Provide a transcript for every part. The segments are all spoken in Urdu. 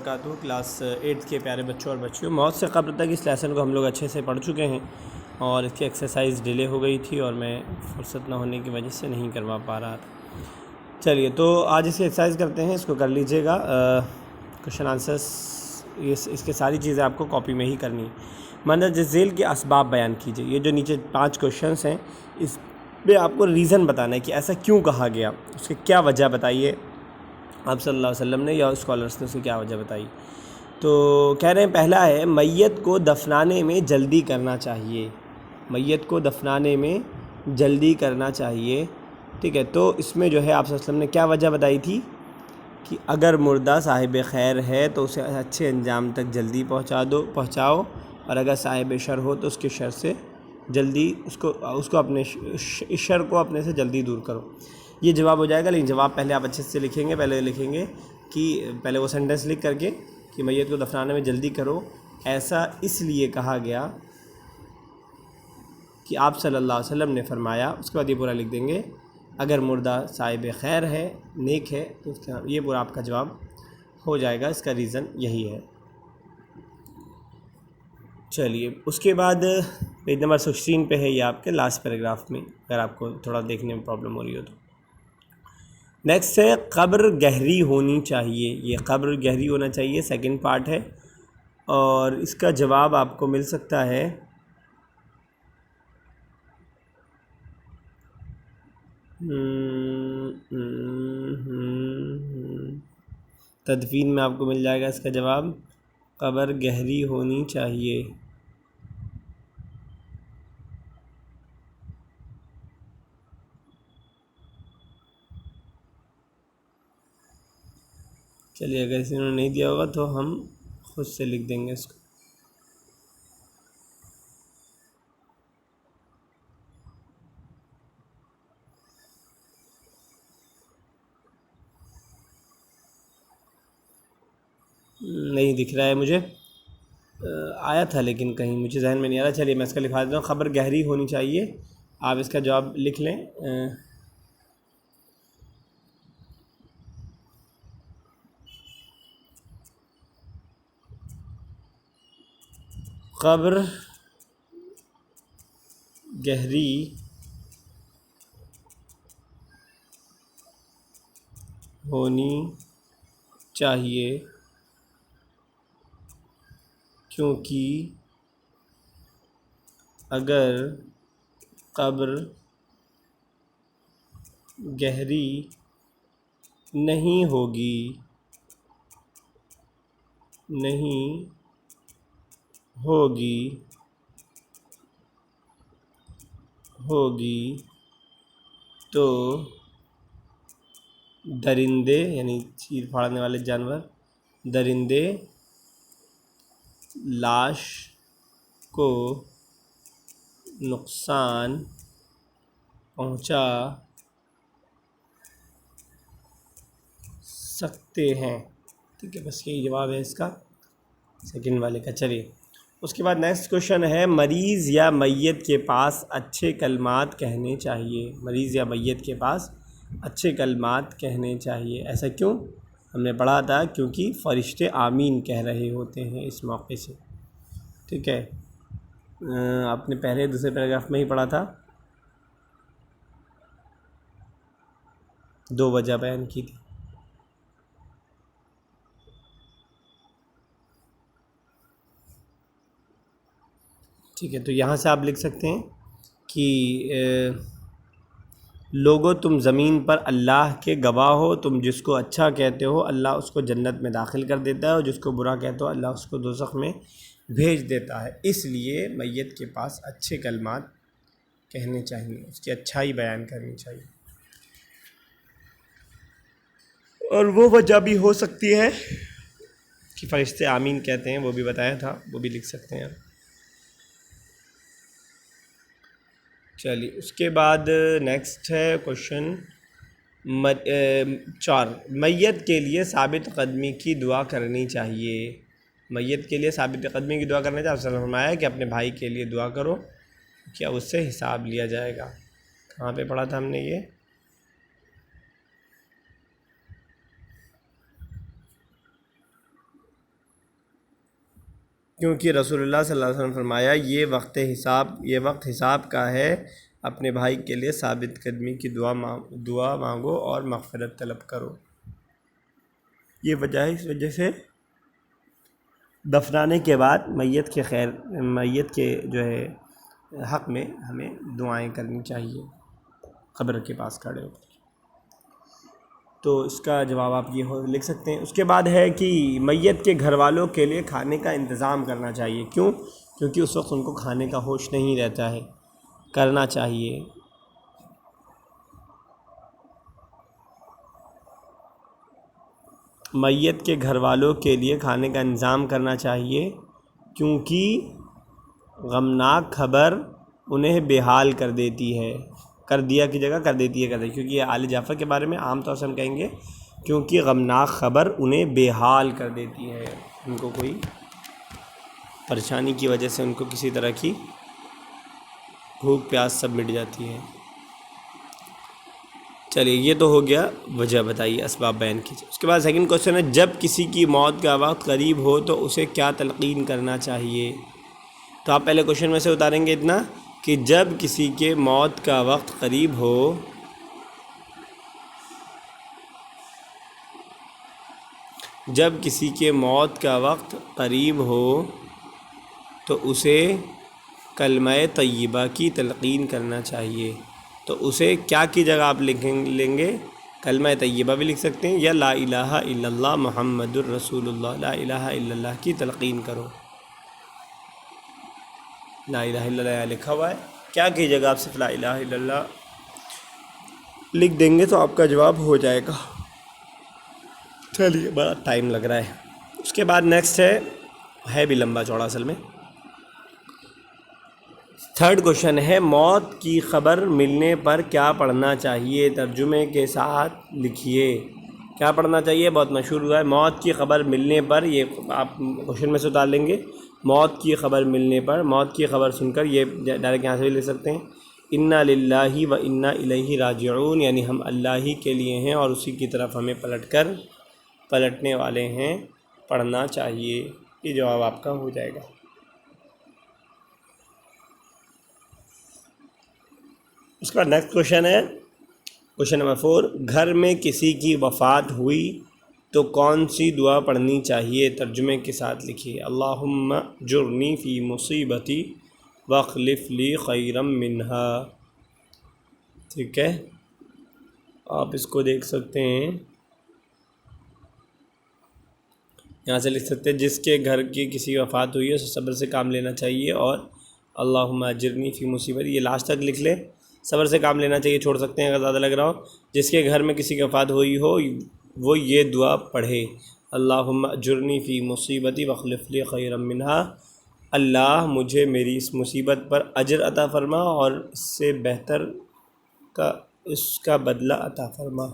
وبرکاتہ۔ کلاس 8 کے پیارے بچوں اور بچیوں، موت سے قبل تک اس لیسن کو ہم لوگ اچھے سے پڑھ چکے ہیں، اور اس کی ایکسرسائز ڈیلے ہو گئی تھی اور میں فرصت نہ ہونے کی وجہ سے نہیں کروا پا رہا تھا۔ چلیے تو آج اس کی ایکسرسائز کرتے ہیں، اس کو کر لیجئے گا۔ کوشچن آنسرس اس کے ساری چیزیں آپ کو کاپی میں ہی کرنی ہے۔ مندرجہ ذیل کے اسباب بیان کیجئے۔ یہ جو نیچے 5 کوشچنس ہیں، اس میں آپ کو ریزن بتانا ہے کہ ایسا کیوں کہا گیا، اس کی کیا وجہ بتائیے آپ صلی اللہ علیہ وسلم نے یا اسکالرس نے اس کی کیا وجہ بتائی۔ تو کہہ رہے ہیں پہلا ہے میت کو دفنانے میں جلدی کرنا چاہیے، میت کو دفنانے میں جلدی کرنا چاہیے، ٹھیک ہے۔ تو اس میں جو ہے آپ صلی اللہ علیہ وسلم نے کیا وجہ بتائی تھی کہ اگر مردہ صاحب خیر ہے تو اسے اچھے انجام تک جلدی پہنچاؤ، اور اگر صاحب شر ہو تو اس کے شر سے جلدی اس کو اپنے شر کو اپنے سے جلدی دور کرو۔ یہ جواب ہو جائے گا، لیکن جواب پہلے آپ اچھے سے لکھیں گے۔ پہلے لکھیں گے کہ پہلے وہ سینٹنس لکھ کر کے کہ میت کو دفنانے میں جلدی کرو، ایسا اس لیے کہا گیا کہ آپ صلی اللہ علیہ وسلم نے فرمایا۔ اس کے بعد یہ پورا لکھ دیں گے، اگر مردہ صاحب خیر ہے، نیک ہے، تو یہ پورا آپ کا جواب ہو جائے گا۔ اس کا ریزن یہی ہے۔ چلیے اس کے بعد پیج نمبر 16 پہ ہے، یہ آپ کے لاسٹ پیراگراف میں، اگر آپ کو تھوڑا دیکھنے میں پرابلم ہو رہی ہو تو۔ نیکسٹ ہے قبر گہری ہونی چاہیے۔ یہ قبر گہری ہونا چاہیے سیکنڈ پارٹ ہے، اور اس کا جواب آپ کو مل سکتا ہے تدفین میں آپ کو مل جائے گا اس کا جواب، قبر گہری ہونی چاہیے۔ چلیے اگر اس نے نہیں دیا ہوگا تو ہم خود سے لکھ دیں گے اس کو۔ نہیں دکھ رہا ہے مجھے، آیا تھا لیکن کہیں مجھے ذہن میں نہیں آ رہا۔ چلیے میں اس کا لکھا دیتا ہوں، خبر گہری ہونی چاہیے۔ آپ اس کا جواب لکھ لیں۔ قبر گہری ہونی چاہیے کیونکہ اگر قبر گہری نہیں ہوگی تو درندے یعنی چیر پھاڑنے والے جانور، درندے لاش کو نقصان پہنچا سکتے ہیں، ٹھیک ہے۔ بس یہی جواب ہے اس کا سیکنڈ والے کا۔ چلیے اس کے بعد نیکسٹ کوشچن ہے مریض یا میت کے پاس اچھے کلمات کہنے چاہیے۔ مریض یا میت کے پاس اچھے کلمات کہنے چاہیے، ایسا کیوں؟ ہم نے پڑھا تھا کیونکہ فرشتے آمین کہہ رہے ہوتے ہیں اس موقع سے، ٹھیک ہے۔ آپ نے پہلے دوسرے پیراگراف میں ہی پڑھا تھا، 2 وجہ بیان کی تھی۔ ٹھیک ہے، تو یہاں سے آپ لکھ سکتے ہیں کہ لوگو تم زمین پر اللہ کے گواہ ہو، تم جس کو اچھا کہتے ہو اللہ اس کو جنت میں داخل کر دیتا ہے، اور جس کو برا کہتے ہو اللہ اس کو دوزخ میں بھیج دیتا ہے۔ اس لیے میت کے پاس اچھے کلمات کہنے چاہیے، اس کی اچھائی بیان کرنی چاہیے۔ اور وہ وجہ بھی ہو سکتی ہے کہ فرشتے آمین کہتے ہیں، وہ بھی بتایا تھا، وہ بھی لکھ سکتے ہیں۔ چلیے اس کے بعد نیکسٹ ہے کوشچن 4، میت کے لیے ثابت قدمی کی دعا کرنی چاہیے۔ میت کے لیے ثابت قدمی کی دعا کرنا چاہیے۔ آپ نے فرمایا کہ اپنے بھائی کے لیے دعا کرو، کیا اس سے حساب لیا جائے گا۔ کہاں پہ پڑھا تھا ہم نے یہ؟ کیونکہ رسول اللہ صلی اللہ علیہ وسلم فرمایا یہ وقت حساب کا ہے، اپنے بھائی کے لیے ثابت قدمی کی دعا مانگو اور مغفرت طلب کرو۔ یہ وجہ ہے، اس وجہ سے دفنانے کے بعد میت کے جو ہے حق میں ہمیں دعائیں کرنی چاہیے قبر کے پاس کھڑے ہو کر۔ تو اس کا جواب آپ یہ لکھ سکتے ہیں۔ اس کے بعد ہے کہ میت کے گھر والوں کے لیے کھانے کا انتظام کرنا چاہیے۔ کیوں؟ کیونکہ اس وقت ان کو کھانے کا ہوش نہیں رہتا ہے، کرنا چاہیے۔ میت کے گھر والوں کے لیے کھانے کا انتظام کرنا چاہیے، کیونکہ غمناک خبر انہیں بے حال کر دیتی ہے، کر دیا کی جگہ کر دیتی ہے، کیونکہ یہ آل جعفر کے بارے میں عام طور سے ہم کہیں گے کیونکہ غمناک خبر انہیں بے حال کر دیتی ہے، ان کو کوئی پریشانی کی وجہ سے ان کو کسی طرح کی بھوک پیاس سب مٹ جاتی ہے۔ چلیے یہ تو ہو گیا وجہ بتائیے، اسباب بیان کیجیے۔ اس کے بعد سیکنڈ کوشچن ہے جب کسی کی موت کا وقت قریب ہو تو اسے کیا تلقین کرنا چاہیے؟ تو آپ پہلے کوشچن میں سے اتاریں گے اتنا کہ جب کسی کے موت کا وقت قریب ہو تو اسے کلمہ طیبہ کی تلقین کرنا چاہیے۔ تو اسے کیا کی جگہ آپ لیں گے؟ کلمہ طیبہ بھی لکھ سکتے ہیں یا لا الہ الا اللہ محمد الرسول اللہ، لا الہ الا اللہ کی تلقین کرو۔ لا الہ الا اللہ لکھا ہوا ہے، کیا کی جگہ آپ صرف لا الہ الا اللہ لکھ دیں گے تو آپ کا جواب ہو جائے گا۔ چلیے بڑا ٹائم لگ رہا ہے۔ اس کے بعد نیکسٹ ہے بھی لمبا چوڑا اصل میں۔ تھرڈ کوشچن ہے موت کی خبر ملنے پر کیا پڑھنا چاہیے؟ ترجمے کے ساتھ لکھیے۔ کیا پڑھنا چاہیے؟ بہت مشہور ہوا ہے، موت کی خبر ملنے پر، یہ آپ کوشچن میں سے اتار لیں گے، موت کی خبر ملنے پر، موت کی خبر سن کر یہ ڈائریکٹ یہاں سے بھی لکھ سکتے ہیں، انا للہ و انا الیہ راجعون، یعنی ہم اللہ ہی کے لیے ہیں اور اسی کی طرف ہمیں پلٹنے والے ہیں، پڑھنا چاہیے۔ یہ جواب آپ کا ہو جائے گا۔ اس کا نیکسٹ کوشچن ہے کوشچن نمبر 4، گھر میں کسی کی وفات ہوئی تو کون سی دعا پڑھنی چاہیے؟ ترجمے کے ساتھ لکھیے۔ اللہم جرنی فی مصیبتی واخلف لی خیرا منہا۔ ٹھیک ہے، آپ اس کو دیکھ سکتے ہیں، یہاں سے لکھ سکتے ہیں جس کے گھر کی کسی وفات ہوئی ہے اسے صبر سے کام لینا چاہیے، اور اللہم اجرنی فی مصیبتی، یہ لاسٹ تک لکھ لے، صبر سے کام لینا چاہیے، چھوڑ سکتے ہیں اگر زیادہ لگ رہا ہو۔ جس کے گھر میں کسی کی وفات ہوئی ہو وہ یہ دعا پڑھے، اللہم اجرنی فی مصیبتی واخلف لی خیرا منہا، اللہ مجھے میری اس مصیبت پر اجر عطا فرما اور اس سے بہتر اس کا بدلہ عطا فرما۔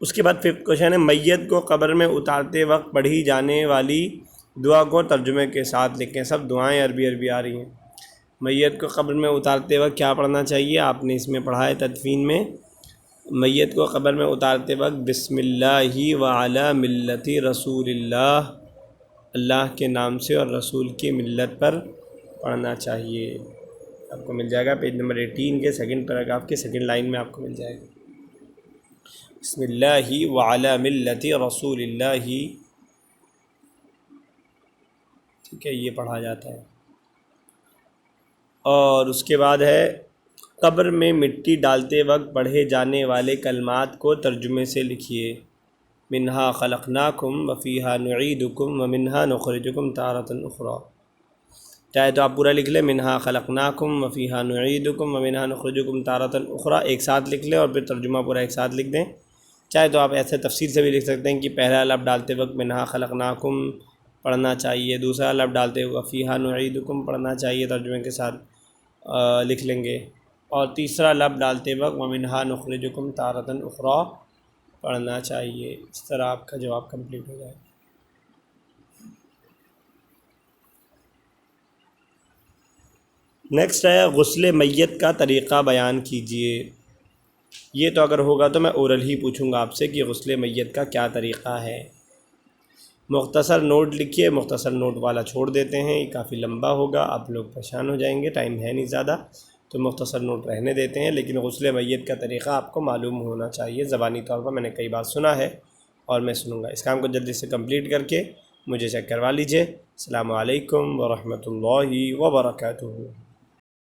اس کے بعد ففتھ کوشچن ہے میت کو قبر میں اتارتے وقت پڑھی جانے والی دعا کو ترجمے کے ساتھ لکھیں۔ سب دعائیں عربی آ رہی ہیں۔ میت کو قبر میں اتارتے وقت کیا پڑھنا چاہیے؟ آپ نے اس میں پڑھا ہے تدفین میں، میت کو قبر میں اتارتے وقت بسم اللہ وعلی ملت رسول اللہ، اللہ کے نام سے اور رسول کی ملت پر پڑھنا چاہیے۔ آپ کو مل جائے گا پیج نمبر 18 کے سیکنڈ پیراگراف کے سیکنڈ لائن میں آپ کو مل جائے گا، بسم اللہ وعلی ملت رسول اللہ۔ ٹھیک ہے، یہ پڑھا جاتا ہے۔ اور اس کے بعد ہے قبر میں مٹی ڈالتے وقت پڑھے جانے والے کلمات کو ترجمے سے لکھیے۔ منہا خلقناکم وفیہا نعیدکم ومنہا نخرجکم تارۃ اخری۔ چاہے تو آپ پورا لکھ لیں، منہا خلقناکم وفیہا نعیدکم ومنہا نخرجکم تارۃ اخری، ایک ساتھ لکھ لیں اور پھر ترجمہ پورا ایک ساتھ لکھ دیں۔ چاہے تو آپ ایسے تفصیل سے بھی لکھ سکتے ہیں کہ پہلا لفظ ڈالتے وقت منہا خلقناکم پڑھنا چاہیے، دوسرا لفظ ڈالتے ہوئے فیہا نعیدکم پڑھنا چاہیے، ترجمے کے ساتھ لکھ لیں گے، اور تیسرا لفظ ڈالتے وقت ومنہا نخرجکم تارۃ اخری پڑھنا چاہیے۔ اس طرح آپ کا جواب کمپلیٹ ہو جائے گا۔ نیکسٹ ہے غسل میت کا طریقہ بیان کیجیے۔ یہ تو اگر ہوگا تو میں اورل ہی پوچھوں گا آپ سے کہ غسل میت کا کیا طریقہ ہے۔ مختصر نوٹ لکھیے، مختصر نوٹ والا چھوڑ دیتے ہیں، یہ کافی لمبا ہوگا، آپ لوگ پریشان ہو جائیں گے، ٹائم ہے نہیں زیادہ، تو مختصر نوٹ رہنے دیتے ہیں۔ لیکن غسل میت کا طریقہ آپ کو معلوم ہونا چاہیے، زبانی طور پر میں نے کئی بار سنا ہے اور میں سنوں گا۔ اس کام کو جلدی سے کمپلیٹ کر کے مجھے چیک کروا لیجئے۔ السلام علیکم ورحمۃ اللہ وبرکاتہ۔